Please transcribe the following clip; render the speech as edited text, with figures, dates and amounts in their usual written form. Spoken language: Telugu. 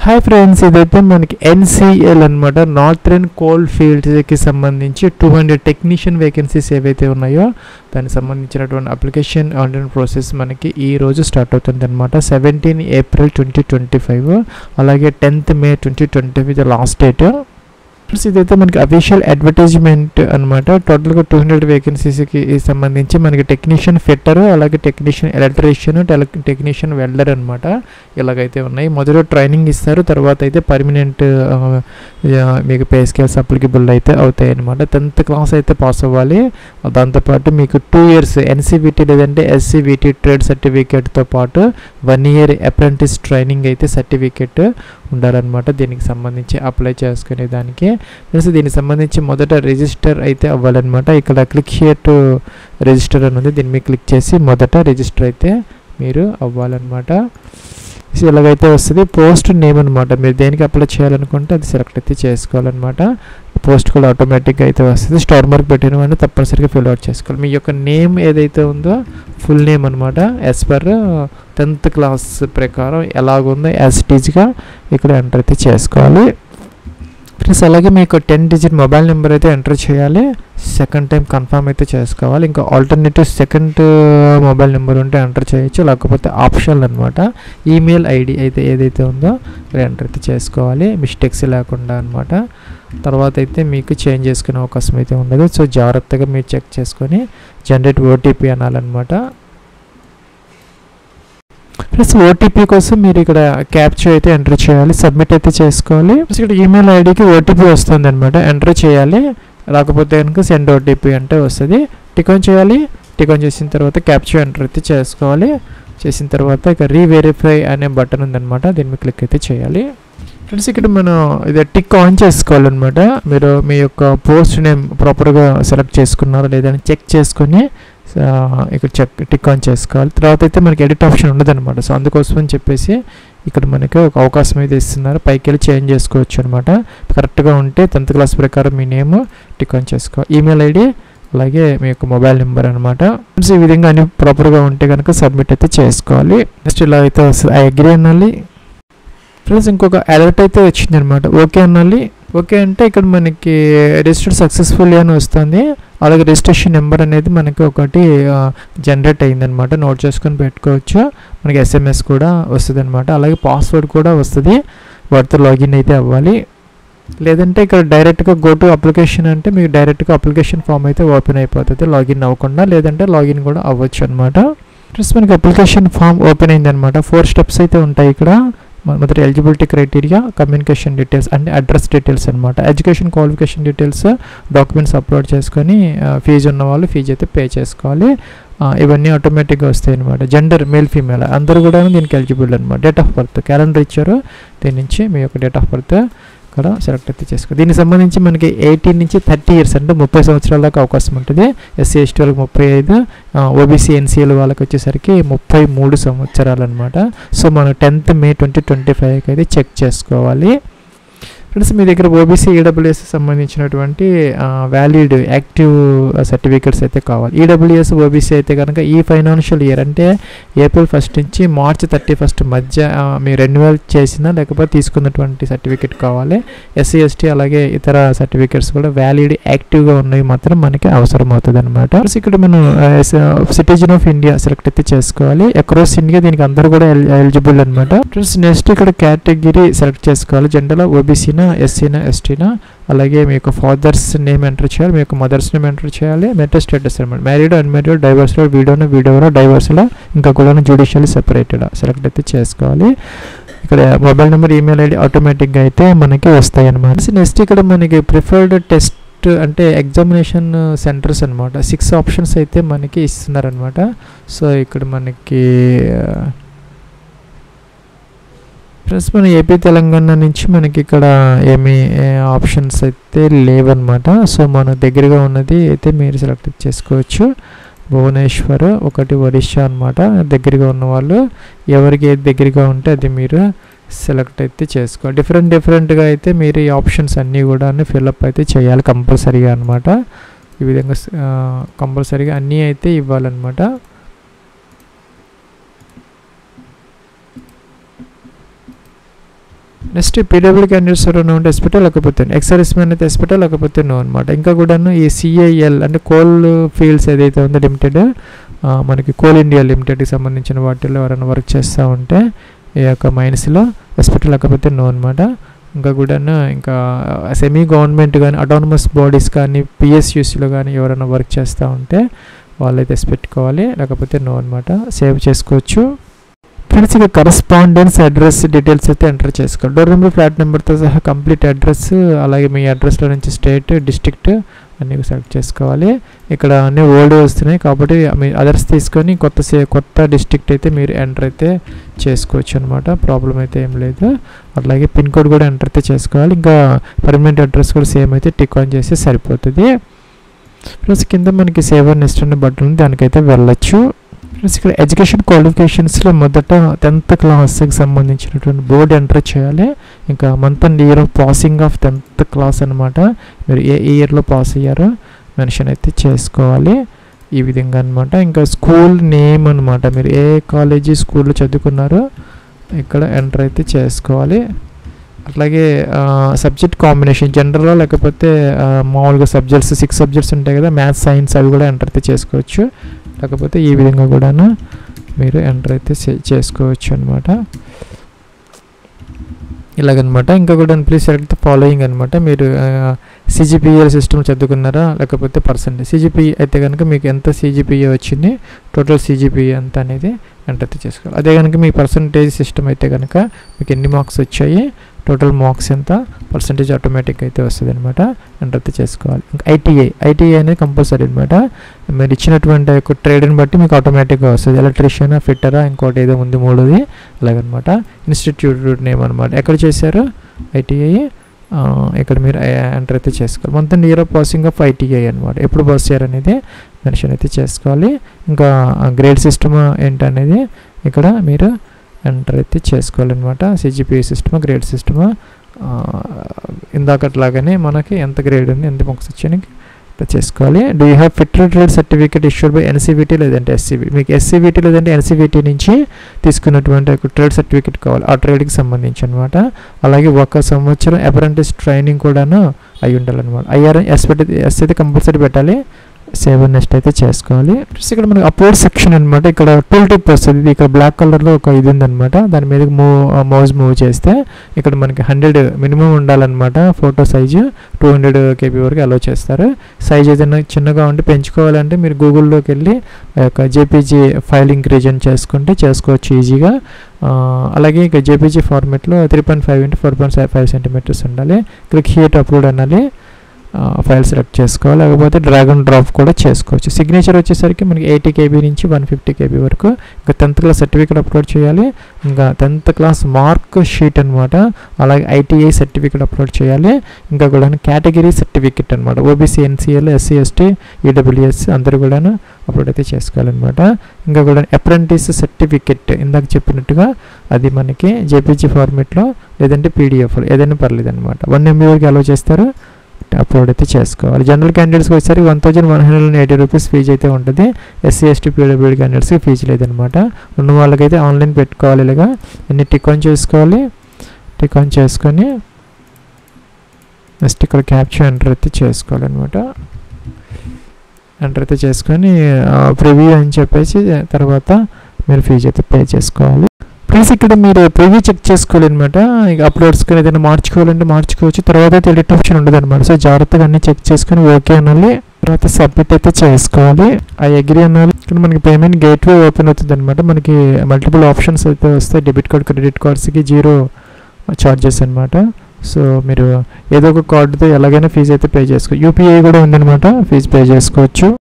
హాయ్ ఫ్రెండ్స్, ఇదైతే మనకి ఎన్సిఎల్ అనమాట. నార్థరన్ కోల్ ఫీల్డ్స్కి సంబంధించి 200 టెక్నీషియన్ వేకెన్సీస్ ఏవైతే ఉన్నాయో దానికి సంబంధించినటువంటి అప్లికేషన్ ఆన్లైన్ ప్రాసెస్ మనకి ఈ రోజు స్టార్ట్ అవుతుంది అనమాట. 17 ఏప్రిల్ 2025, అలాగే 10th మే 2025 లాస్ట్ డేట్. ఇదైతే మనకి అఫీషియల్ అడ్వర్టైజ్మెంట్ అనమాట. టోటల్గా 200 వేకెన్సీస్కి సంబంధించి మనకి టెక్నీషియన్ ఫిట్టర్, అలాగే టెక్నీషియన్ ఎలక్ట్రీషియన్, టెక్నీషియన్ వెల్డర్ అనమాట. ఇలాగైతే ఉన్నాయి. మొదట ట్రైనింగ్ ఇస్తారు, తర్వాత అయితే పర్మనెంట్ మీకు పే స్కేల్స్ అప్లికబుల్ అయితే అవుతాయి అనమాట. 10th క్లాస్ అయితే పాస్ అవ్వాలి. దాంతోపాటు మీకు 2 years ఎన్సీవీటీ లేదంటే ఎస్సీవీటీ ట్రేడ్ సర్టిఫికేట్తో పాటు 1 year అప్రెంటిస్ ట్రైనింగ్ అయితే సర్టిఫికేట్ ఉండాలన్నమాట. దీనికి సంబంధించి అప్లై చేసుకునే దానికి ప్లస్ దీనికి సంబంధించి మొదట రిజిస్టర్ అయితే అవ్వాలన్నమాట. ఇక్కడ క్లిక్ హియర్ టు రిజిస్టర్ అని ఉంది. దీన్ని మీరు క్లిక్ చేసి మొదట రిజిస్టర్ అయితే మీరు అవ్వాలన్నమాట. ఇలాగైతే వస్తుంది. పోస్ట్ నేమ్ అనమాట. మీరు దేనికి అప్లై చేయాలనుకుంటే అది సెలెక్ట్ అయితే చేసుకోవాలన్నమాట. పోస్ట్ కూడా ఆటోమేటిక్గా అయితే వస్తుంది. స్టార్ మార్క్ పెట్టిన వాడిని తప్పనిసరిగా ఫిల్ అవుట్ చేసుకోవాలి. మీ యొక్క నేమ్ ఏదైతే ఉందో ఫుల్ నేమ్ అనమాట, యాజ్ పర్ 10th క్లాస్ ప్రకారం ఎలాగుందో యాజ్ ఇట్ ఈజ్గా ఇక్కడ ఎంటర్ అయితే చేసుకోవాలి. ప్లస్ అలాగే మీకు 10 digit మొబైల్ నెంబర్ అయితే ఎంటర్ చేయాలి. సెకండ్ టైం కన్ఫర్మ్ అయితే చేసుకోవాలి. ఇంకా ఆల్టర్నేటివ్ సెకండ్ మొబైల్ నెంబర్ ఉంటే ఎంటర్ చేయొచ్చు, లేకపోతే ఆప్షనల్ అనమాట. ఈమెయిల్ ఐడి అయితే ఏదైతే ఉందో ఎంటర్ అయితే చేసుకోవాలి, మిస్టేక్స్ లేకుండా అనమాట. తర్వాత అయితే మీకు చేంజ్ చేసుకునే అవకాశం అయితే ఉండదు. సో జాగ్రత్తగా మీరు చెక్ చేసుకొని జనరేట్ ఓటీపీ అనాలన్నమాట. ప్లస్ ఓటీపీ కోసం మీరు ఇక్కడ క్యాప్చర్ అయితే ఎంటర్ చేయాలి, సబ్మిట్ అయితే చేసుకోవాలి. ప్లస్ ఇక్కడ ఈమెయిల్ ఐడికి ఓటీపీ వస్తుంది అనమాట, ఎంటర్ చేయాలి. రాకపోతే కనుక సెండ్ ఓటీపీ అంటే వస్తుంది. టిక్ ఆన్ చేయాలి. టిక్ ఆన్ చేసిన తర్వాత క్యాప్చర్ ఎంటర్ అయితే చేసుకోవాలి. చేసిన తర్వాత ఇక రీవెరిఫై అనే బటన్ ఉందన్నమాట, దీన్ని క్లిక్ అయితే చేయాలి. ఫ్రెండ్స్ ఇక్కడ మనం ఇది టిక్ ఆన్ చేసుకోవాలన్నమాట. మీరు మీ యొక్క పోస్ట్ నేమ్ ప్రాపర్గా సెలెక్ట్ చేసుకున్నారో లేదని చెక్ చేసుకొని ఇక్కడ టిక్ ఆన్ చేసుకోవాలి. తర్వాత అయితే మనకి ఎడిట్ ఆప్షన్ ఉండదన్నమాట. సో అందుకోసం అని చెప్పేసి ఇక్కడ మనకి ఒక అవకాశం అయితే ఇస్తున్నారు, పైకి వెళ్ళి చేంజ్ చేసుకోవచ్చు అనమాట. కరెక్ట్గా ఉంటే 10th క్లాస్ ప్రకారం మీ నేమ్ టిక్ ఆన్ చేసుకోవాలి. ఈమెయిల్ ఐడి అలాగే మీ యొక్క మొబైల్ నెంబర్ అనమాట. ఈ విధంగా అన్ని ప్రాపర్గా ఉంటే కనుక సబ్మిట్ అయితే చేసుకోవాలి. నెక్స్ట్ ఇలా అయితే వస్తుంది, ఐ అగ్రీ అనాలి. ఫ్రెండ్స్ ఇంకొక అలర్ట్ అయితే వచ్చింది అనమాట, ఓకే అనాలి. ఓకే అంటే ఇక్కడ మనకి రిజిస్టర్ సక్సెస్ఫుల్ అని వస్తుంది. అలాగే రిజిస్ట్రేషన్ నెంబర్ అనేది మనకి ఒకటి జనరేట్ అయిందనమాట, నోట్ చేసుకొని పెట్టుకోవచ్చు. మనకి SMS కూడా వస్తుంది అనమాట. అలాగే పాస్వర్డ్ కూడా వస్తుంది, వాటితో లాగిన్ అయితే అవ్వాలి. లేదంటే ఇక్కడ డైరెక్ట్గా గో టు అప్లికేషన్ అంటే మీకు డైరెక్ట్గా అప్లికేషన్ ఫామ్ అయితే ఓపెన్ అయిపోతుంది, లాగిన్ అవ్వకుండా. లేదంటే లాగిన్ కూడా అవ్వచ్చు అనమాట. ప్లస్ మనకి అప్లికేషన్ ఫామ్ ఓపెన్ అయిందనమాట. 4 steps అయితే ఉంటాయి ఇక్కడ. మొదటి ఎలిజిబిలిటీ క్రైటీరియా, కమ్యూనికేషన్ డీటెయిల్స్ అంటే అడ్రస్ డీటెయిల్స్ అనమాట, education qualification details, documents upload చేసుకొని ఫీజు ఉన్న వాళ్ళు ఫీజు అయితే పే చేసుకోవాలి. ఇవన్నీ ఆటోమేటిక్గా వస్తాయి అనమాట. జెండర్ మేల్ ఫీమేల్ అందరూ కూడా దీనికి ఎలిజిబుల్ అనమాట. డేట్ ఆఫ్ బర్త్ క్యాలెండర్ ఇచ్చారు, దీని నుంచి మీ యొక్క డేట్ ఆఫ్ బర్త్ ఇక్కడ సెలెక్ట్ అయితే చేసుకోవాలి. దీనికి సంబంధించి మనకి 18 నుంచి 30 years అంటే 30 సంవత్సరాల దాకా అవకాశం ఉంటుంది. SC ST వాళ్ళకి 35, OBC NCL వాళ్ళకి వచ్చేసరికి 33 సంవత్సరాలు అనమాట. సో మనం 10th మే 2025 అయితే చెక్ చేసుకోవాలి. ఫ్రెండ్స్ మీ దగ్గర OBC EWS సంబంధించినటువంటి వ్యాలిడ్ యాక్టివ్ సర్టిఫికేట్స్ అయితే కావాలి. EWS OBC అయితే కనుక ఈ ఫైనాన్షియల్ ఇయర్ అంటే April 1st నుంచి March 31st మధ్య మీరు రెన్యువల్ చేసిన లేకపోతే తీసుకున్నటువంటి సర్టిఫికేట్ కావాలి. SC ST అలాగే ఇతర సర్టిఫికేట్స్ కూడా వ్యాలిడ్ యాక్టివ్గా ఉన్నవి మాత్రం మనకి అవసరం అవుతుంది అనమాట. ఇక్కడ మనం సిటిజన్ ఆఫ్ ఇండియా సెలెక్ట్ అయితే చేసుకోవాలి. అక్రాస్ ఇండియా దీనికి అందరూ కూడా ఎలిజిబుల్ అనమాట. ఫ్రెండ్స్ నెక్స్ట్ ఇక్కడ కేటగిరీ సెలెక్ట్ చేసుకోవాలి. జనరల్ OBC SCనా STనా, అలాగే మీ యొక్క ఫాదర్స్ నేమ్ ఎంటర్ చేయాలి, మీ యొక్క మదర్స్ నేమ్ ఎంటర్ చేయాలి. మెరిటల్ స్టేటస్ అనమాట, మ్యారీడ్, అన్మ్యారీడ్, డైవర్స్లో, వీడియోలో, డైవర్స్లో, ఇంకా కూడా జ్యుడిషియల్లీ సెపరేటెడ్ సెలెక్ట్ అయితే చేసుకోవాలి. ఇక్కడ మొబైల్ నెంబర్, ఈమెయిల్ ఐడి ఆటోమేటిక్గా అయితే మనకి వస్తాయి అనమాట. నెక్స్ట్ ఇక్కడ మనకి ప్రిఫర్డ్ టెస్ట్ అంటే ఎగ్జామినేషన్ సెంటర్స్ అనమాట. 6 options అయితే మనకి ఇస్తున్నారనమాట. సో ఇక్కడ మనకి ప్లస్ మన ఏపీ తెలంగాణ నుంచి మనకి ఇక్కడ ఏమీ ఆప్షన్స్ అయితే లేవన్నమాట. సో మన దగ్గరగా ఉన్నది అయితే మీరు సెలెక్ట్ చేసుకోవచ్చు. భువనేశ్వర్, ఒకటి ఒడిషా అనమాట. దగ్గరగా ఉన్న వాళ్ళు ఎవరికి ఏది దగ్గరగా ఉంటే అది మీరు సెలెక్ట్ అయితే చేసుకోవాలి. డిఫరెంట్గా అయితే మీరు ఈ ఆప్షన్స్ అన్నీ కూడా ఫిల్అప్ అయితే చేయాలి కంపల్సరీగా అనమాట. ఈ విధంగా కంపల్సరీగా అన్నీ అయితే ఇవ్వాలన్నమాట. నెక్స్ట్ పీడబ్ల్యూ క్యాండిడేట్స్ ఎవరైనా ఉంటే ఎస్పెటో లేకపోతే ఎక్సర్విస్ మ్యాన్ అయితే ఎస్పెటో లేకపోతే నో అనమాట. ఇంకా కూడాను ఈ CIL అంటే కోల్ ఫీల్డ్స్ ఏదైతే ఉందో లిమిటెడ్, మనకి కోల్ ఇండియా లిమిటెడ్కి సంబంధించిన వాటిల్లో ఎవరైనా వర్క్ చేస్తూ ఉంటే ఈ యొక్క మైన్స్లో ఎస్పెటో లేకపోతే నో అనమాట. ఇంకా కూడాను ఇంకా సెమీ గవర్నమెంట్ కానీ అటానమస్ బాడీస్ కానీ PSUస్లో కానీ ఎవరైనా వర్క్ చేస్తూ ఉంటే వాళ్ళైతే పెట్టుకోవాలి, లేకపోతే నో అనమాట. సేవ్ చేసుకోవచ్చు. ఫ్రెండ్స్ ఇక కరస్పాండెన్స్ అడ్రస్ డీటెయిల్స్ అయితే ఎంటర్ చేసుకోవాలి. డోర్ నెంబర్, ఫ్లాట్ నెంబర్తో సహా కంప్లీట్ అడ్రస్, అలాగే మీ అడ్రస్లో నుంచి స్టేట్, డిస్ట్రిక్ట్ అన్నీ సెలెక్ట్ చేసుకోవాలి. ఇక్కడ అన్నీ ఓల్డ్ వస్తున్నాయి కాబట్టి మీ అదర్స్ తీసుకొని కొత్త డిస్ట్రిక్ట్ అయితే మీరు ఎంటర్ అయితే చేసుకోవచ్చు అనమాట. ప్రాబ్లం అయితే ఏం లేదు. అట్లాగే పిన్ కోడ్ కూడా ఎంటర్ అయితే చేసుకోవాలి. ఇంకా పర్మనెంట్ అడ్రస్ కూడా సేమ్ అయితే టిక్ ఆన్ చేస్తే సరిపోతుంది. ప్లస్ కింద మనకి సేవ్ అండ్ నెక్స్ట్ అనే బటన్ ఉంది, దానికైతే వెళ్ళొచ్చు. ప్లస్ ఇక్కడ ఎడ్యుకేషన్ క్వాలిఫికేషన్స్లో మొదట 10th క్లాస్కి సంబంధించినటువంటి బోర్డు ఎంటర్ చేయాలి. ఇంకా month and year of passing of 10th class అనమాట. మీరు ఏ ఇయర్లో పాస్ అయ్యారో మెన్షన్ అయితే చేసుకోవాలి ఈ విధంగా అనమాట. ఇంకా స్కూల్ నేమ్ అనమాట, మీరు ఏ కాలేజీ స్కూల్లో చదువుకున్నారో ఇక్కడ ఎంటర్ అయితే చేసుకోవాలి. అట్లాగే సబ్జెక్ట్ కాంబినేషన్ జనరల్లో లేకపోతే మామూలుగా సబ్జెక్ట్స్ 6 సబ్జెక్ట్స్ ఉంటాయి కదా, మ్యాథ్స్, సైన్స్ అవి కూడా ఎంటర్ అయితే చేసుకోవచ్చు. లేకపోతే ఈ విధంగా కూడాను మీరు ఎంటర్ అయితే చేసుకోవచ్చు అనమాట. ఇలాగనమాట. ఇంకా కూడా ప్లీజ్ సెలెక్ట్ ఫాలోయింగ్ అనమాట. మీరు CGPA సిస్టమ్ చదువుకున్నారా లేకపోతే పర్సెంటేజ్. CGPA అయితే కనుక మీకు ఎంత CGPA వచ్చింది, టోటల్ CGPA ఎంత అనేది ఎంటర్ అయితే చేసుకోవాలి. అదే కనుక మీ పర్సంటేజ్ సిస్టమ్ అయితే కనుక మీకు ఎన్ని మార్క్స్ వచ్చాయి, టోటల్ మార్క్స్ ఎంత, పర్సంటేజ్ ఆటోమేటిక్గా అయితే వస్తుంది అనమాట. ఎంటర్ అయితే చేసుకోవాలి. ఇంకా ఐటీఐ అనేది కంపల్సరీ అనమాట. మీరు ఇచ్చినటువంటి ఒక ట్రేడ్ని బట్టి మీకు ఆటోమేటిక్గా వస్తుంది. ఎలక్ట్రీషియన్, ఫిట్టరా, ఇంకోటి ఏదో ఉంది మూడోది అలాగనమాట. ఇన్స్టిట్యూట్ నేమ్ అనమాట, ఎక్కడ చేశారు ITI ఇక్కడ మీరు ఎంటర్ అయితే చేసుకోవాలి. Month and year of passing of ITI అనమాట, ఎప్పుడు పాస్ చేయారనేది మెన్షన్ అయితే చేసుకోవాలి. ఇంకా గ్రేడ్ సిస్టమ్ ఏంటనేది ఇక్కడ మీరు ఎంటర్ అయితే చేసుకోవాలన్నమాట. CGPA సిస్టమా, గ్రేడ్ సిస్టమా, ఇందాకట్లాగానే మనకి ఎంత గ్రేడ్ ఉంది, ఎంత మార్క్స్ వచ్చాయని చేసుకోవాలి. Do you have fit trade certificate issued by NCVT లేదంటే SCV. మీకు SCVT లేదంటే NCVT నుంచి తీసుకున్నటువంటి ట్రేడ్ సర్టిఫికేట్ కావాలి, ఆ ట్రేడ్కి సంబంధించి అనమాట. అలాగే 1 సంవత్సరం అప్రెంటిస్ ట్రైనింగ్ కూడాను అయి ఉండాలన్నమాట. IRS అయితే కంపల్సరీ పెట్టాలి. సేవ్ అండ్ నెక్స్ట్ అయితే చేసుకోవాలి. ఇక్కడ మనకి అప్లోడ్ సెక్షన్ అనమాట. ఇక్కడ టూల్ టిప్ వస్తుంది. ఇక్కడ బ్లాక్ కలర్లో ఒక ఇది ఉందన్నమాట. దాని మీద మౌస్ మూవ్ చేస్తే ఇక్కడ మనకి 100 మినిమం ఉండాలన్నమాట. ఫోటో సైజు 200 KB వరకు అలో చేస్తారు. సైజ్ ఏదైనా చిన్నగా ఉంటే పెంచుకోవాలంటే మీరు గూగుల్లోకి వెళ్ళి ఆ యొక్క JPG ఫైల్ ఇంక్రీజన్ చేసుకోవచ్చు ఈజీగా. అలాగే ఇక JPG ఫార్మేట్లో 3.5 x 4.5 cm ఉండాలి. క్లిక్ హియర్ టు అప్లోడ్ అనాలి. ఫైల్ సెలెక్ట్ చేసుకోవాలి, లేకపోతే డ్రాగ్ అండ్ డ్రాప్ కూడా చేసుకోవచ్చు. సిగ్నేచర్ వచ్చేసరికి మనకి 80 KB నుంచి 150 KB వరకు. ఇంకా 10th క్లాస్ సర్టిఫికేట్ అప్లోడ్ చేయాలి. ఇంకా 10th క్లాస్ మార్క్ షీట్ అనమాట. అలాగే ITI సర్టిఫికేట్ అప్లోడ్ చేయాలి. ఇంకా కూడా కేటగిరీ సర్టిఫికేట్ అనమాట. OBC, NCL, SC, ST, EWS అందరూ కూడాను అప్లోడ్ అయితే చేసుకోవాలన్నమాట. ఇంకా కూడా అప్రెంటిస్ సర్టిఫికేట్ ఇందాక చెప్పినట్టుగా అది మనకి JPG ఫార్మేట్లో లేదంటే PDFలో ఏదైనా పర్లేదు అనమాట. 1 MB వరకు అలో చేస్తారు, అప్లోడ్ అయితే చేసుకోవాలి. జనరల్ క్యాండిడేట్స్కి వచ్చేసరికి 1180 రూపీస్ ఫీజు అయితే ఉంటుంది. SC, ST, PWD క్యాండిడేట్స్కి ఫీజు లేదనమాట. ఉన్న వాళ్ళకైతే ఆన్లైన్ పెట్టుకోవాలి. ఇలాగా అన్ని టిక్ ఆన్ చేసుకోవాలి. టిక్ ఆన్ చేసుకొని నెక్స్ట్ ఇక్కడ క్యాప్చర్ ఎంటర్ అయితే చేసుకోవాలన్నమాట. ఎంటర్ అయితే చేసుకొని ప్రివ్యూ అని చెప్పేసి తర్వాత మీరు ఫీజు అయితే పే చేసుకోవాలి. ప్లస్ ఇక్కడ మీరు ప్రివ్యూ చెక్ చేసుకోవాలన్నమాట. ఇక అప్లోడ్స్ కానీ ఏదైనా మార్చుకోవాలంటే మార్చుకోవచ్చు. తర్వాత అయితే ఎడిట్ ఆప్షన్ ఉండదు అనమాట. సో జాగ్రత్తగా అన్నీ చెక్ చేసుకొని ఓకే అనాలి. తర్వాత సబ్మిట్ అయితే చేసుకోవాలి. ఆ అగ్రీ అనాలి. ఇక్కడ మనకి పేమెంట్ గేట్వే ఓపెన్ అవుతుంది అనమాట. మనకి మల్టిపుల్ ఆప్షన్స్ అయితే వస్తాయి. డెబిట్ కార్డ్, క్రెడిట్ కార్డ్స్కి 0 చార్జెస్ అనమాట. సో మీరు ఏదో ఒక కార్డుతో ఎలాగైనా ఫీజు అయితే పే చేసుకోవచ్చు. UPI కూడా ఉందన్నమాట, ఫీజు పే చేసుకోవచ్చు.